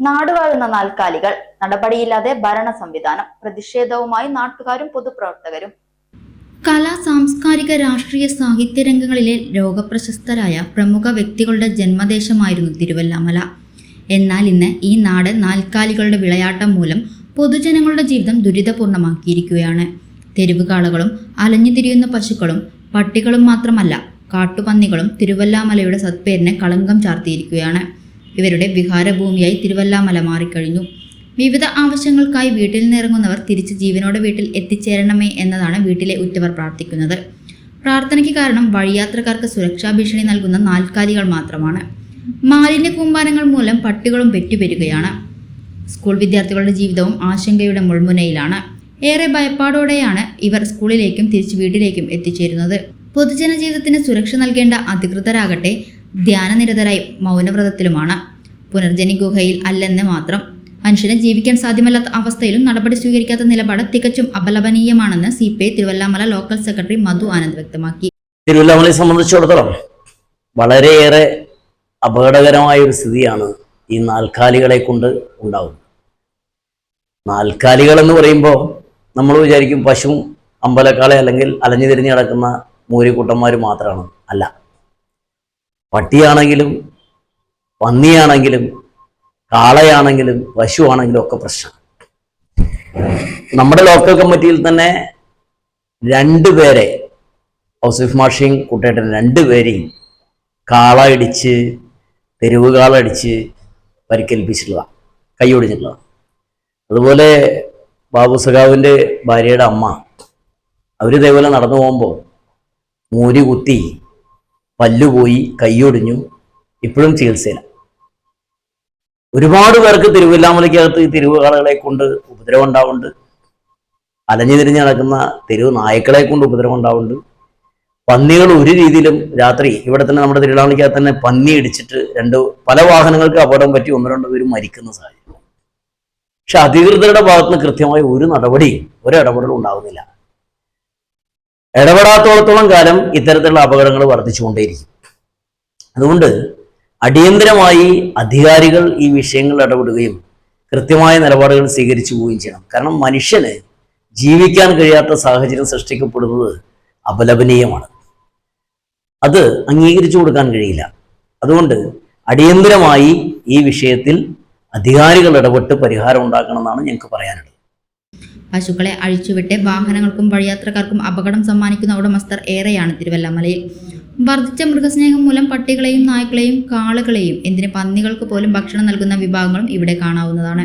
നാടുവാഴുന്ന നാൽക്കാലികൾ, നടപടിയില്ലാതെ ഭരണ സംവിധാനം, പ്രതിഷേധവുമായി നാട്ടുകാരും പൊതുപ്രവർത്തകരും. കലാ, സാംസ്കാരിക, രാഷ്ട്രീയ, സാഹിത്യ രംഗങ്ങളിലെ ലോകപ്രശസ്തരായ പ്രമുഖ വ്യക്തികളുടെ ജന്മദേശമായിരുന്നു തിരുവല്ലാമല. എന്നാൽ ഇന്ന് ഈ നാട് നാൽക്കാലികളുടെ വിളയാട്ടം മൂലം പൊതുജനങ്ങളുടെ ജീവിതം ദുരിതപൂർണമാക്കിയിരിക്കുകയാണ്. തെരുവുകാളകളും അലഞ്ഞുതിരിയുന്ന പശുക്കളും പട്ടികളും മാത്രമല്ല, കാട്ടുപന്നികളും തിരുവല്ലാമലയുടെ സത്പേരിന് കളങ്കം ചാർത്തിയിരിക്കുകയാണ്. ഇവരുടെ വിഹാരഭൂമിയായി തിരുവല്ലാമല മാറിക്കഴിഞ്ഞു. വിവിധ ആവശ്യങ്ങൾക്കായി വീട്ടിൽ നിന്നിറങ്ങുന്നവർ തിരിച്ച് ജീവനോടെ വീട്ടിൽ എത്തിച്ചേരണമേ എന്നതാണ് വീട്ടിലെ ഉറ്റവർ പ്രാർത്ഥിക്കുന്നത്. പ്രാർത്ഥനയ്ക്ക് കാരണം വഴിയാത്രക്കാർക്ക് സുരക്ഷാ ഭീഷണി നൽകുന്ന നാൽക്കാലികൾ മാത്രമാണ്. മാലിന്യ കൂമ്പാരങ്ങൾ മൂലം പട്ടികളും പെറ്റുപെരുകയാണ്. സ്കൂൾ വിദ്യാർത്ഥികളുടെ ജീവിതവും ആശങ്കയുടെ മുൾമുനയിലാണ്. ഏറെ ഭയപ്പാടോടെയാണ് ഇവർ സ്കൂളിലേക്കും തിരിച്ച് വീട്ടിലേക്കും എത്തിച്ചേരുന്നത്. പൊതുജന ജീവിതത്തിന് സുരക്ഷ നൽകേണ്ട അധികൃതരാകട്ടെ ധ്യാനനിരതരായി മൗനവ്രതത്തിലുമാണ്. പുനർജനി ഗുഹയിൽ അല്ലെന്ന് മാത്രം. മനുഷ്യനെ ജീവിക്കാൻ സാധ്യമല്ലാത്ത അവസ്ഥയിലും നടപടി സ്വീകരിക്കാത്ത നിലപാട് തികച്ചും അപലപനീയമാണെന്ന് CPI തിരുവല്ലാമല ലോക്കൽ സെക്രട്ടറി മധു ആനന്ദ് വ്യക്തമാക്കി. തിരുവല്ലാമലയെ സംബന്ധിച്ചിടത്തോളം വളരെയേറെ അപകടകരമായ ഒരു സ്ഥിതിയാണ് ഈ നാൽക്കാലികളെ കൊണ്ട് ഉണ്ടാവുന്നത്. നാൽക്കാലികൾ എന്ന് പറയുമ്പോൾ നമ്മൾ വിചാരിക്കും പശുവും അമ്പലക്കാളെ അല്ലെങ്കിൽ അലഞ്ഞു തിരിഞ്ഞ് കിടക്കുന്ന മൂരിക്കുട്ടന്മാർ മാത്രമാണ്. അല്ല, പട്ടിയാണെങ്കിലും പന്നിയാണെങ്കിലും കാളയാണെങ്കിലും പശുവാണെങ്കിലും ഒക്കെ പ്രശ്നം. നമ്മുടെ ലോക്കൽ കമ്മിറ്റിയിൽ തന്നെ 2 പേരെ, ഔസഫ് മാഷിയും കുട്ടേട്ടൻ 2 പേരെയും കാള ഇടിച്ച്, തെരുവ് കാള അടിച്ച് പരിക്കേൽപ്പിച്ചിട്ടുള്ളതാണ്, കൈയൊടിച്ചിട്ടുള്ളതാണ്. അതുപോലെ ബാബു സഖാവിൻ്റെ ഭാര്യയുടെ അമ്മ, അവരിതേപോലെ നടന്നു പോകുമ്പോൾ മൂരി കുത്തി, പല്ലുപോയി, കൈയൊടിഞ്ഞു, ഇപ്പോഴും ചികിത്സയിലാണ്. ഒരുപാട് പേർക്ക് തിരുവല്ലാമലയ്ക്കകത്ത് ഈ തെരുവ് കാളകളെ കൊണ്ട് ഉപദ്രവം ഉണ്ടാവുന്നുണ്ട്. അലഞ്ഞു തിരിഞ്ഞ് നടക്കുന്ന തെരുവ് നായ്ക്കളെ കൊണ്ട് ഉപദ്രവം ഉണ്ടാവുന്നുണ്ട്. പന്നികൾ ഒരു രീതിയിലും രാത്രി ഇവിടെ തന്നെ നമ്മുടെ തിരുവല്ലാമലയ്ക്കകത്ത് തന്നെ പന്നി ഇടിച്ചിട്ട് പല വാഹനങ്ങൾക്ക് അപകടം പറ്റി 1-2 പേരും മരിക്കുന്ന സാഹചര്യം. പക്ഷെ അധികൃതരുടെ ഭാഗത്തുനിന്ന് കൃത്യമായ ഒരു നടപടിയും ഇടപെടലും ഉണ്ടാവുന്നില്ല. ഇടപെടാത്തോളത്തോളം കാലം ഇത്തരത്തിലുള്ള അപകടങ്ങൾ വർദ്ധിച്ചുകൊണ്ടേയിരിക്കും. അതുകൊണ്ട് അടിയന്തരമായി അധികാരികൾ ഈ വിഷയങ്ങളിൽ ഇടപെടുകയും കൃത്യമായ നിലപാടുകൾ സ്വീകരിച്ചു പോവുകയും ചെയ്യണം. കാരണം മനുഷ്യന് ജീവിക്കാൻ കഴിയാത്ത സാഹചര്യം സൃഷ്ടിക്കപ്പെടുന്നത് അപലപനീയമാണ്. അത് അംഗീകരിച്ചു കൊടുക്കാൻ കഴിയില്ല. അതുകൊണ്ട് അടിയന്തരമായി ഈ വിഷയത്തിൽ അധികാരികൾ ഇടപെട്ട് പരിഹാരം ഉണ്ടാക്കണമെന്നാണ് ഞങ്ങൾക്ക് പറയാനുള്ളത്. പശുക്കളെ അഴിച്ചുവിട്ട് വാഹനങ്ങൾക്കും വഴിയാത്രക്കാർക്കും അപകടം സമ്മാനിക്കുന്ന ഉടമസ്ഥർ ഏറെയാണ് തിരുവല്ലാമലയിൽ. വർദ്ധിച്ച മൃഗസ്നേഹം മൂലം പട്ടികളെയും നായ്ക്കളെയും കാളുകളെയും എന്തിന് പന്നികൾക്ക് പോലും ഭക്ഷണം നൽകുന്ന വിഭാഗങ്ങളും ഇവിടെ കാണാവുന്നതാണ്.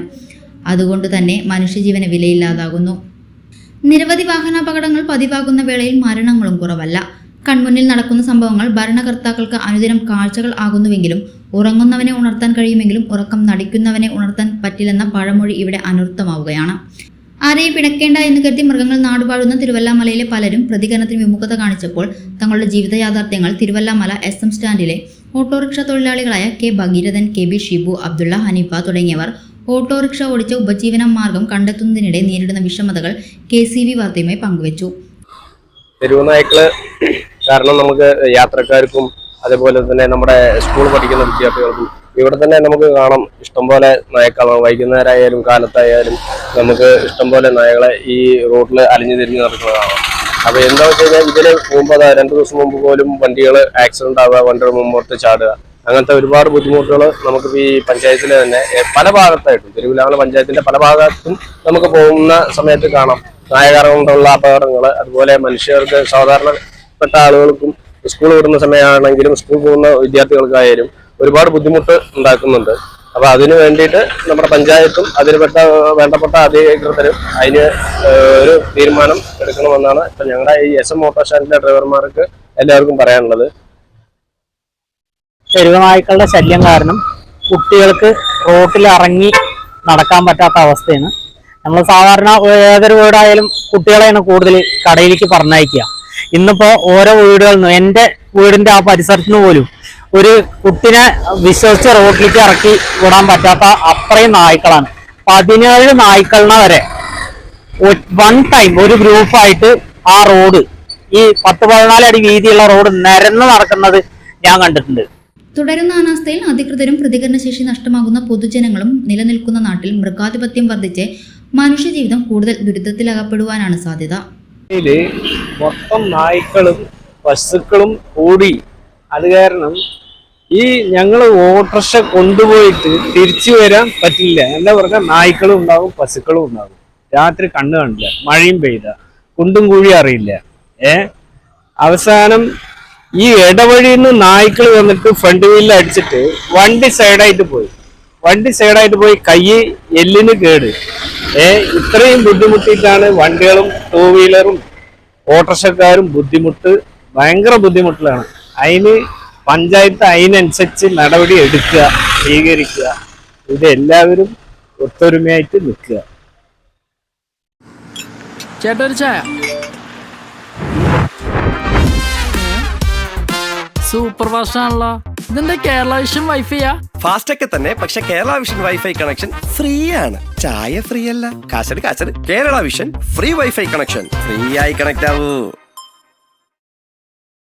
അതുകൊണ്ട് തന്നെ മനുഷ്യജീവന് വിലയില്ലാതാകുന്നു. നിരവധി വാഹനാപകടങ്ങൾ പതിവാകുന്ന വേളയിൽ മരണങ്ങളും കുറവല്ല. കൺമുന്നിൽ നടക്കുന്ന സംഭവങ്ങൾ ഭരണകർത്താക്കൾക്ക് അനുദിനം കാഴ്ചകൾ ആകുന്നുവെങ്കിലും ഉറങ്ങുന്നവനെ ഉണർത്താൻ കഴിയുമെങ്കിലും ഉറക്കം നടിക്കുന്നവനെ ഉണർത്താൻ പറ്റില്ലെന്ന പഴമൊഴി ഇവിടെ അനർത്ഥമാവുകയാണ്. ആരെയും പിണക്കേണ്ട എന്ന് കരുതി മൃഗങ്ങൾ നാടുവാഴുന്ന തിരുവല്ലാമലയിലെ പലരും പ്രതികരണത്തിന് വിമുഖത കാണിച്ചപ്പോൾ തങ്ങളുടെ ജീവിത യാഥാർത്ഥ്യങ്ങൾ തിരുവല്ലാമല SM സ്റ്റാൻഡിലെ ഓട്ടോറിക്ഷ തൊഴിലാളികളായ K ഭഗീരഥൻ, KB ഷിബു, അബ്ദുള്ള, ഹനീഫ തുടങ്ങിയവർ ഓട്ടോറിക്ഷ ഓടിച്ച ഉപജീവന മാർഗം കണ്ടെത്തുന്നതിനിടെ നേരിടുന്ന വിഷമതകൾ KCV വാർത്തയുമായി പങ്കുവച്ചു. തെരുവ് നായ്ക്കള് കാരണം നമുക്ക് യാത്രക്കാർക്കും അതേപോലെ തന്നെ നമ്മുടെ സ്കൂൾ പഠിക്കുന്ന വിദ്യാർത്ഥികൾക്കും ഇവിടെ തന്നെ നമുക്ക് കാണാം ഇഷ്ടംപോലെ നായ്ക്കളാണ്. വൈകുന്നേരമായാലും കാലത്തായാലും നമുക്ക് ഇഷ്ടംപോലെ നായകളെ ഈ റോഡിൽ അലിഞ്ഞു തിരിഞ്ഞ് നടക്കുന്നതാണ്. അപ്പോൾ എന്താ വെച്ച് കഴിഞ്ഞാൽ ഇതിൽ പോകുമ്പോൾ 2 ദിവസം മുമ്പ് പോലും വണ്ടികൾ ആക്സിഡന്റ് ആവുക, വണ്ടികൾ മുമ്പോട്ട് ചാടുക, അങ്ങനത്തെ ഒരുപാട് ബുദ്ധിമുട്ടുകൾ നമുക്ക് ഈ പഞ്ചായത്തിൽ തന്നെ പല ഭാഗത്തായിട്ടും തിരുവല്ലാമല പഞ്ചായത്തിന്റെ പല ഭാഗത്തും നമുക്ക് പോകുന്ന സമയത്ത് കാണാം. നായ കൊണ്ടുള്ള അപകടങ്ങൾ, അതുപോലെ മനുഷ്യർക്ക് സാധാരണപ്പെട്ട ആളുകൾക്കും സ്കൂൾ വിടുന്ന സമയമാണെങ്കിലും സ്കൂൾ പോകുന്ന വിദ്യാർത്ഥികൾക്കായാലും ഒരുപാട് ബുദ്ധിമുട്ട് ഉണ്ടാക്കുന്നുണ്ട്. അപ്പൊ അതിനു വേണ്ടിയിട്ട് നമ്മുടെ പഞ്ചായത്തും വേണ്ടപ്പെട്ട അധികൃതരും അതിന് ഒരു തീരുമാനം എടുക്കണമെന്നാണ് ഇപ്പൊ ഞങ്ങളുടെ ഈ SM ഓട്ടോ സ്റ്റാൻഡിലെ ഡ്രൈവർമാർക്ക് എല്ലാവർക്കും പറയാനുള്ളത്. തെരുവ് നായ്ക്കളുടെ ശല്യം കാരണം കുട്ടികൾക്ക് റോട്ടിൽ ഇറങ്ങി നടക്കാൻ പറ്റാത്ത അവസ്ഥയാണ്. നമ്മൾ സാധാരണ ഏതൊരു വീടായാലും കുട്ടികളെയാണ് കൂടുതൽ കടയിലേക്ക് പറഞ്ഞയക്കുക. ഇന്നിപ്പോ ഓരോ വീടുകളിൽ നിന്നും, എൻ്റെ വീടിന്റെ ആ പരിസരത്തിന് പോലും ഒരു കുട്ടിനെ വിശ്വസിച്ച് റോഡിലേക്ക് ഇറക്കി വിടാൻ പറ്റാത്ത അത്രയും നായ്ക്കളാണ്. 17 നായ്ക്കളിനെ വരെ ഒരു ഗ്രൂപ്പായിട്ട് ആ റോഡ്, ഈ 10-14 അടി വീതിയുള്ള റോഡ് നിരന്ന് നടക്കുന്നത് ഞാൻ കണ്ടിട്ടുണ്ട്. തുടരുന്ന അനാസ്ഥയിൽ അധികൃതരും പ്രതികരണശേഷി നഷ്ടമാകുന്ന പൊതുജനങ്ങളും നിലനിൽക്കുന്ന നാട്ടിൽ മൃഗാധിപത്യം വർദ്ധിച്ച് മനുഷ്യജീവിതം കൂടുതൽ ദുരിതത്തിലകപ്പെടുവാനാണ് സാധ്യത. മൊത്തം നായ്ക്കളും പശുക്കളും കൂടി, അത് കാരണം ഈ ഞങ്ങൾ ഓട്ടോറിക്ഷ കൊണ്ടുപോയിട്ട് തിരിച്ചു വരാൻ പറ്റില്ല. എന്താ പറഞ്ഞാൽ നായ്ക്കളും ഉണ്ടാവും, പശുക്കളും ഉണ്ടാവും. രാത്രി കണ്ണ് കാണില്ല, മഴയും പെയ്ത കുണ്ടും കുഴി അറിയില്ല. അവസാനം ഈ ഇടവഴിയിൽ നിന്ന് നായ്ക്കൾ വന്നിട്ട് ഫ്രണ്ട് വീലിൽ അടിച്ചിട്ട് വണ്ടി സൈഡായിട്ട് പോയി കൈ എല്ലിന് കേട്. ഇത്രയും ബുദ്ധിമുട്ടിയിട്ടാണ് വണ്ടികളും ടൂ വീലറും ഓട്ടോറിക്ഷക്കാരും ഭയങ്കര ബുദ്ധിമുട്ടിലാണ്. അതിന് പഞ്ചായത്ത് അതിനനുസരിച്ച് നടപടി എടുക്കുക, സ്വീകരിക്കുക. ഇതെല്ലാവരും ഒത്തൊരുമയായിട്ട് നിൽക്കുക. ചേട്ടാ ഒരു ചായ. സൂപ്പർ ഫാസ്റ്റ് ആണല്ലോ. ഇതെന്താ കേരള വിഷൻ വൈഫൈയാ? ഫാസ്റ്റ് ഒക്കെ തന്നെ, പക്ഷെ Kerala vision wifi connection free ആണ്. ചായ ഫ്രീ അല്ല, കാശട്. Kerala vision free wifi connection. Free ആയി കണക്ട് ആവൂ.